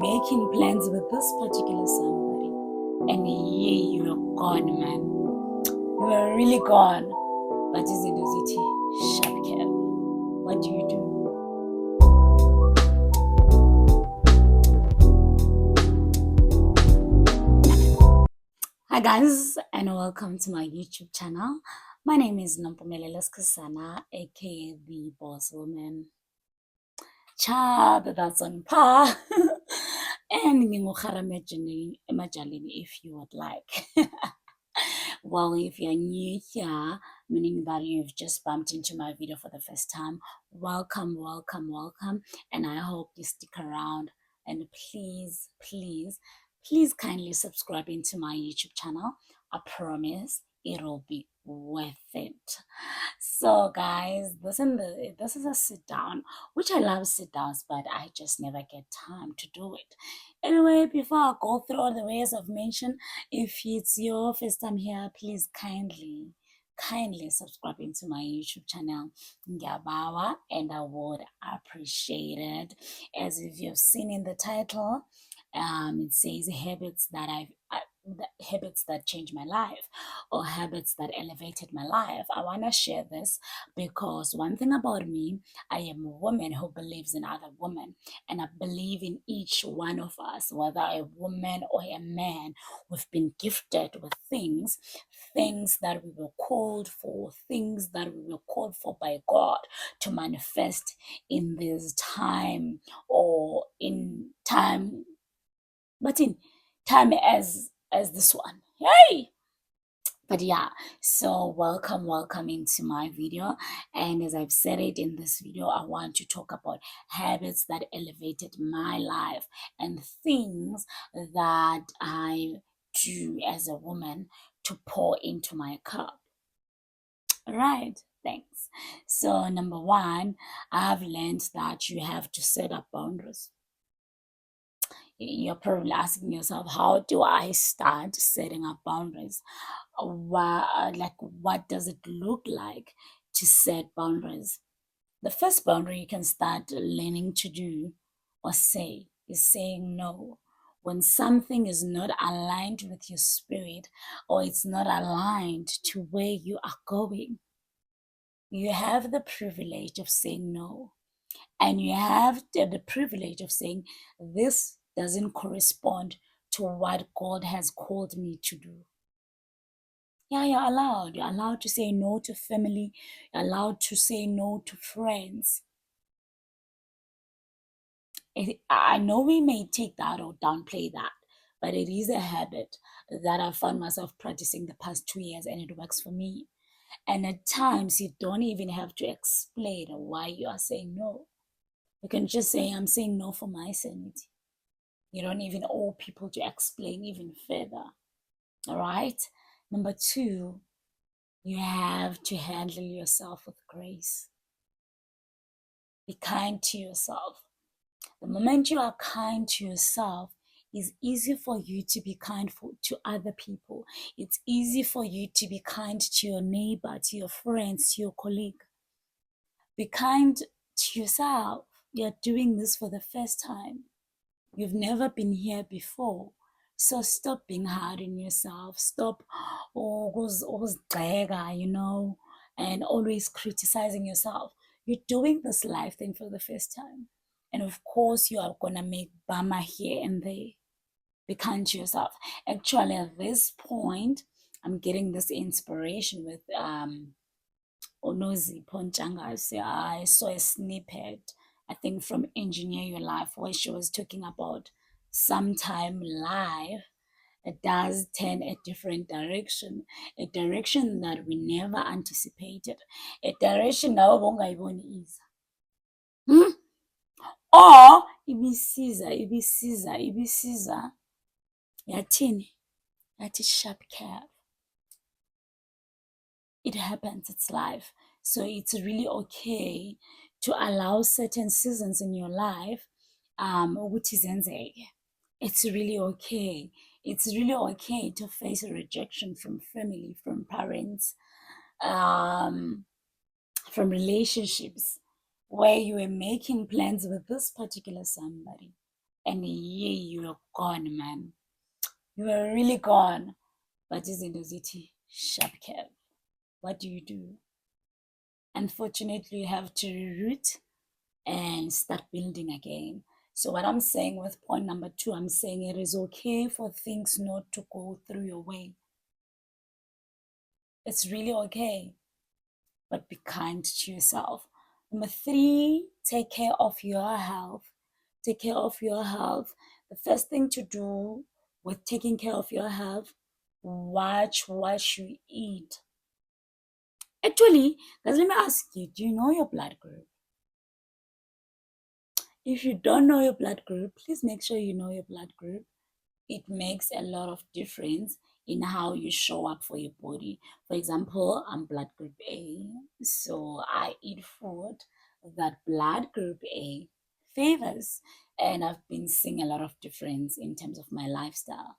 making plans with this particular somebody, and yeah, you were gone, man. You were really gone. But is it sharp cap? What do you do? Hi guys, and welcome to my YouTube channel. My name is Nompumelelo Skasana, aka the Boss Woman. Chab, that's on par. And emajalini if you would like. Well, if you're new here, meaning that you've just bumped into my video for the first time, welcome, welcome, welcome. And I hope you stick around. And please, please, please kindly subscribe into my YouTube channel. I promise it'll be worth it. So guys, this is a sit down, which I love sit downs, but I just never get time to do it. Anyway, before I go through all the ways I've mentioned, if it's your first time here, please kindly subscribe into my YouTube channel, Ngabawa, and I would appreciate it. As if you've seen in the title, it says habits that changed my life, or habits that elevated my life. I want to share this because one thing about me, I am a woman who believes in other women, and I believe in each one of us, whether a woman or a man. We've been gifted with things that we were called for, things that we were called for by God to manifest in this time, or in time, but in time as this one. Yay! But yeah, so welcome into my video. And as I've said it in this video, I want to talk about habits that elevated my life and things that I do as a woman to pour into my cup. All right, thanks. So number one, I've learned that you have to set up boundaries. You're probably asking yourself, how do I start setting up boundaries? What does it look like to set boundaries? The first boundary you can start learning to do or say is saying no. When something is not aligned with your spirit, or it's not aligned to where you are going, you have the privilege of saying no. And you have the privilege of saying, this doesn't correspond to what God has called me to do. Yeah, you're allowed. You're allowed to say no to family. You're allowed to say no to friends. I know we may take that or downplay that, but it is a habit that I found myself practicing the past 2 years, and it works for me. And at times, you don't even have to explain why you are saying no. You can just say, I'm saying no for my sanity. You don't even owe people to explain even further. All right? Number two, you have to handle yourself with grace. Be kind to yourself. The moment you are kind to yourself, it's easy for you to be kind to other people. It's easy for you to be kind to your neighbor, to your friends, to your colleague. Be kind to yourself. You're doing this for the first time. You've never been here before. So stop being hard on yourself. Stop always, and always criticizing yourself. You're doing this life thing for the first time. And of course, you are going to make bummer here and there. Be kind to yourself. Actually, at this point, I'm getting this inspiration with Onozi Ponchangas. I saw a snippet, I think from Engineer Your Life, where she was talking about sometime life does turn a different direction, a direction that we never anticipated, a direction now bongayiboni is. Or ibisiza yathini yathi sharp curve. It happens, it's life. So it's really okay to allow certain seasons in your life ukuthi zenzeke. It's really okay. It's really okay to face a rejection from family, from parents, from relationships, where you were making plans with this particular somebody, And yeah, you were gone, man. You were really gone. But isn't it sharp curve? What do you do? Unfortunately, you have to reroute and start building again. So, what I'm saying with point number two, I'm saying it is okay for things not to go through your way. It's really okay, but be kind to yourself. Number three, take care of your health. Take care of your health. The first thing to do with taking care of your health, watch what you eat. Actually, guys, let me ask you, do you know your blood group? If you don't know your blood group, please make sure you know your blood group. It makes a lot of difference in how you show up for your body. For example, I'm blood group A, so I eat food that blood group A favors. And I've been seeing a lot of difference in terms of my lifestyle.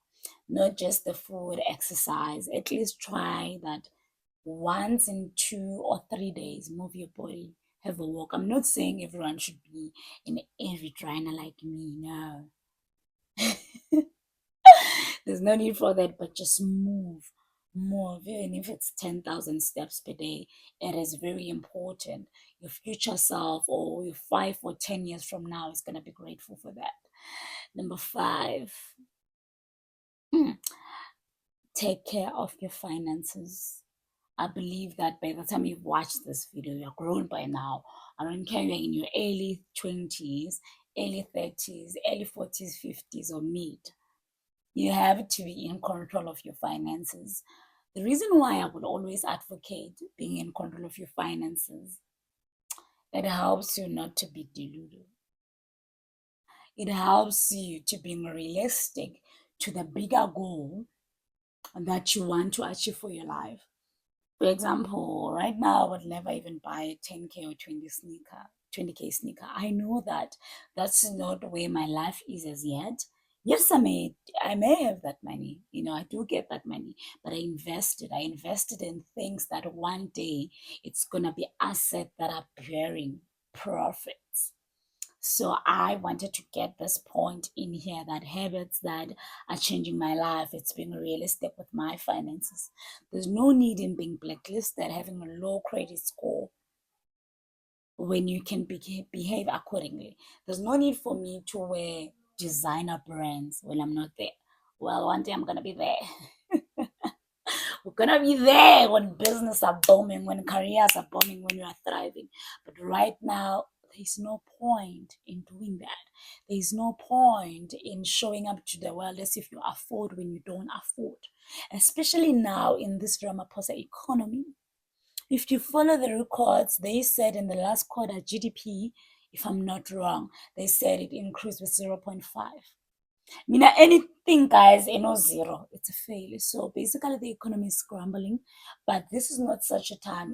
Not just the food, exercise, at least try that once in 2 or 3 days, move your body, have a walk. I'm not saying everyone should be an avid runner like me, no. There's no need for that, but just move. Move, even if it's 10,000 steps per day, it is very important. Your future self, or your 5 or 10 years from now, is going to be grateful for that. Number five, take care of your finances. I believe that by the time you've watched this video, you're grown by now. I don't care you're in your early 20s, early 30s, early 40s, 50s, or mid. You have to be in control of your finances. The reason why I would always advocate being in control of your finances, it helps you not to be deluded. It helps you to be realistic to the bigger goal that you want to achieve for your life. For example, right now I would never even buy a 10K or 20K sneaker. I know that that's not where my life is as yet. Yes, I may have that money. I do get that money, but I invested. I invested in things that one day it's gonna be assets that are bearing profits. So I wanted to get this point in here, that habits that are changing my life, it's being realistic with my finances. There's no need in being blacklisted, having a low credit score, when you can behave accordingly. There's no need for me to wear designer brands when I'm not there. Well, one day I'm going to be there. We're gonna be there when business are booming, when careers are booming, when you are thriving. But right now, there's no point in doing that. There's no point in showing up to the world as if you afford when you don't afford. Especially now in this Ramaphosa economy. If you follow the records, they said in the last quarter GDP, if I'm not wrong, they said it increased with 0.5. Mina, anything, guys, zero, it's a fail. So basically, the economy is scrambling, but this is not such a time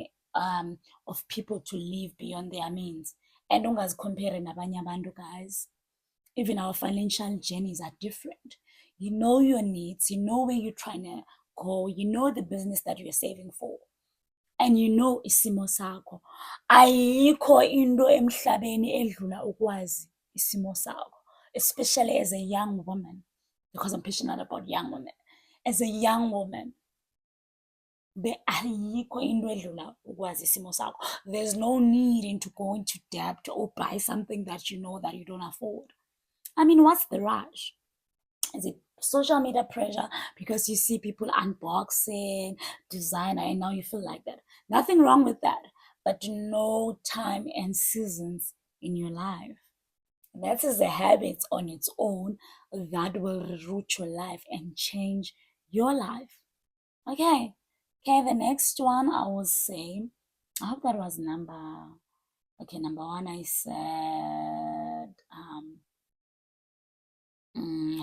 of people to live beyond their means. And don't guys compare nabanye abantu, guys. Even our financial journeys are different. You know your needs, you know where you're trying to go, you know the business that you're saving for, and you know isimo sakho. Ayikho into emhlabeni edlula ukwazi isimo sakho, especially as a young woman, because I'm passionate about young women. As a young woman, ayikho into edlula ukwazi isimo sakho. There's no need into going to debt or buy something that you know that you don't afford. I mean, what's the rush? Is it social media pressure because you see people unboxing, designer, and now you feel like that? Nothing wrong with that, but know time and seasons in your life. That is a habit on its own that will reroute your life and change your life. Okay. Okay, the next one I will say, I hope that was number one. I said,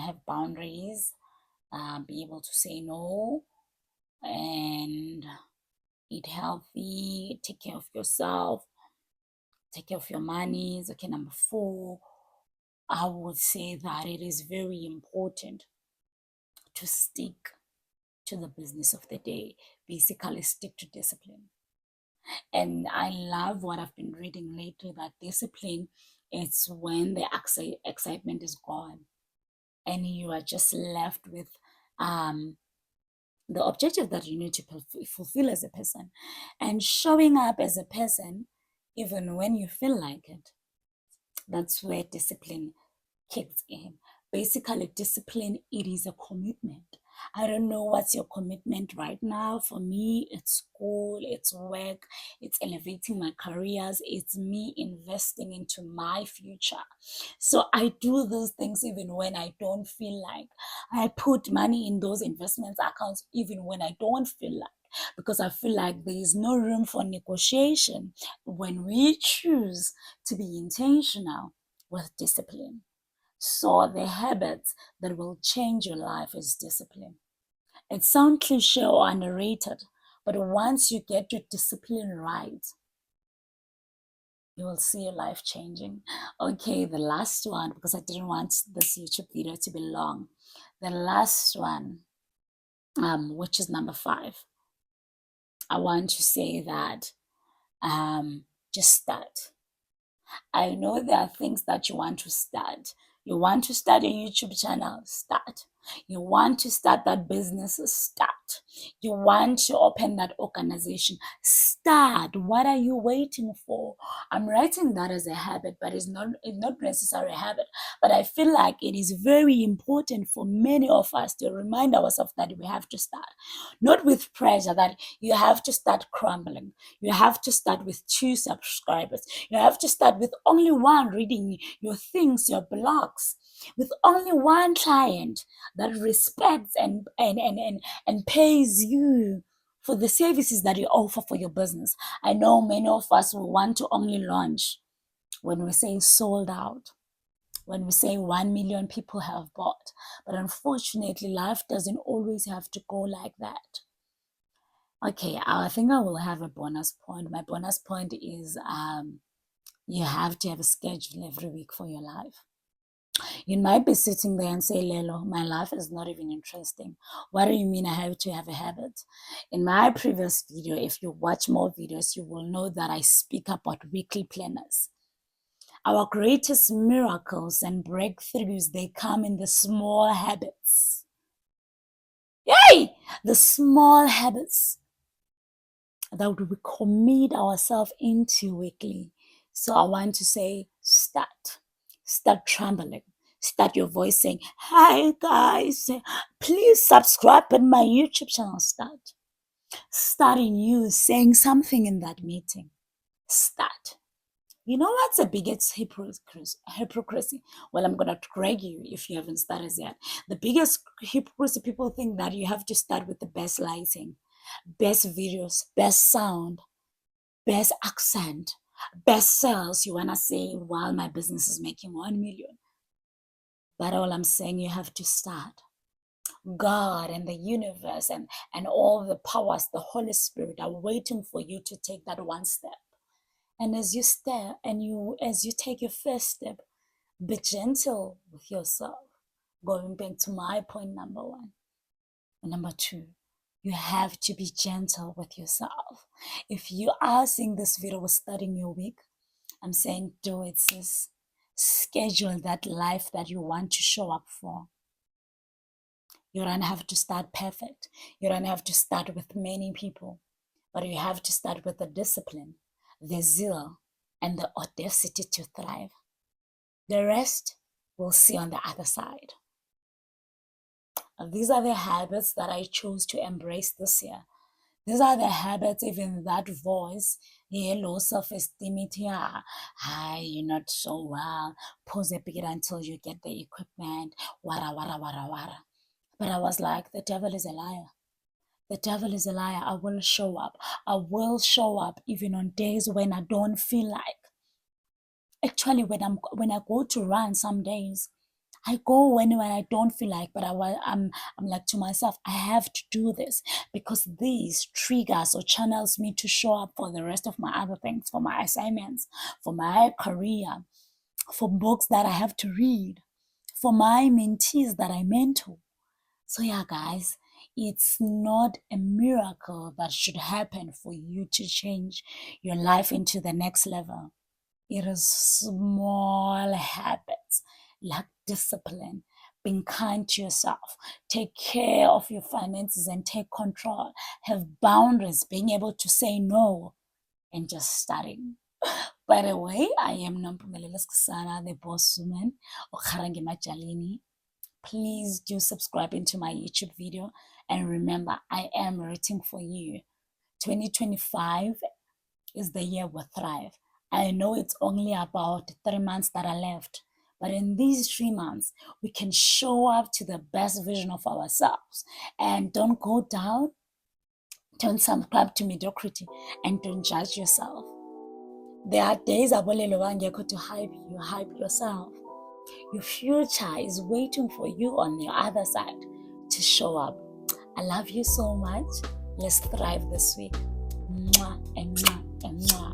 have boundaries, be able to say no, and eat healthy, take care of yourself, take care of your monies. Okay, number four, I would say that it is very important to stick to the business of the day, basically stick to discipline. And I love what I've been reading lately, that discipline It's when the excitement is gone and you are just left with um, the objective that you need to fulfill as a person, and showing up as a person even when you feel like it. That's where discipline kicks in. Basically, discipline, it is a commitment. I don't know what's your commitment right now. For me, it's school, it's work, it's elevating my careers, it's me investing into my future. So I do those things even when I don't feel like. I put money in those investment accounts even when I don't feel like, because I feel like there is no room for negotiation when we choose to be intentional with discipline. So the habits that will change your life is discipline. It sounds cliche or underrated, but once you get your discipline right, you will see your life changing. Okay, the last one, because I didn't want this YouTube video to be long. The last one, which is number 5, I want to say that just start. I know there are things that you want to start. You want to start a YouTube channel, start. You want to start that business, start. You want to open that organization, start. What are you waiting for? I'm writing that as a habit, but it's not necessarily a habit. But I feel like it is very important for many of us to remind ourselves that we have to start. Not with pressure that you have to start crumbling. You have to start with 2 subscribers. You have to start with only one reading your things, your blogs, with only one client that respects and pays you for the services that you offer for your business. I know many of us will want to only launch when we say sold out, when we say 1 million people have bought. But unfortunately, life doesn't always have to go like that. Okay, I think I will have a bonus point. My bonus point is you have to have a schedule every week for your life. You might be sitting there and say, Lelo, my life is not even interesting. What do you mean I have to have a habit? In my previous video, if you watch more videos, you will know that I speak about weekly planners. Our greatest miracles and breakthroughs, they come in the small habits. Yay! The small habits that we commit ourselves into weekly. So I want to say, start trembling. Start your voice saying, hi guys, please subscribe in my YouTube channel. Starting you saying something in that meeting. Start. You know what's the biggest hypocrisy? Well, I'm going to drag you if you haven't started yet. The biggest hypocrisy, people think that you have to start with the best lighting, best videos, best sound, best accent, best sales. You want to say, while my business is making 1 million. But all I'm saying, you have to start. God and the universe and all the powers, the Holy Spirit are waiting for you to take that one step. And as you step and as you take your first step, be gentle with yourself. Going back to my point number 1. And number 2, you have to be gentle with yourself. If you are seeing this video starting your week, I'm saying do it, sis. Schedule that life that you want to show up for. You don't have to start perfect. You don't have to start with many people. But you have to start with the discipline, the zeal, and the audacity to thrive. The rest we'll see on the other side. These are the habits that I chose to embrace this year. These are the habits, even that voice, low self-esteem, hi, you're not so well, pose a bit until you get the equipment, wara, wara, wara, wara. But I was like, the devil is a liar. The devil is a liar. I will show up. I will show up even on days when I don't feel like. Actually, when I go to run some days, I go when I don't feel like, but I'm like to myself, I have to do this because these triggers or channels me to show up for the rest of my other things, for my assignments, for my career, for books that I have to read, for my mentees that I mentor. So yeah, guys, it's not a miracle that should happen for you to change your life into the next level. It is small habits like discipline, being kind to yourself, take care of your finances and take control, have boundaries, being able to say no, and just starting. By the way, I am Nompumelelo Skisana, the boss woman, Okharange Majalini. Please do subscribe into my YouTube video. And remember, I am rooting for you. 2025 is the year we thrive. I know it's only about 3 months that are left, but in these 3 months, we can show up to the best version of ourselves. And don't go down, don't subscribe to mediocrity, and don't judge yourself. There are days to hype yourself. Your future is waiting for you on the other side to show up. I love you so much. Let's thrive this week. Mwah and mwah and mwah.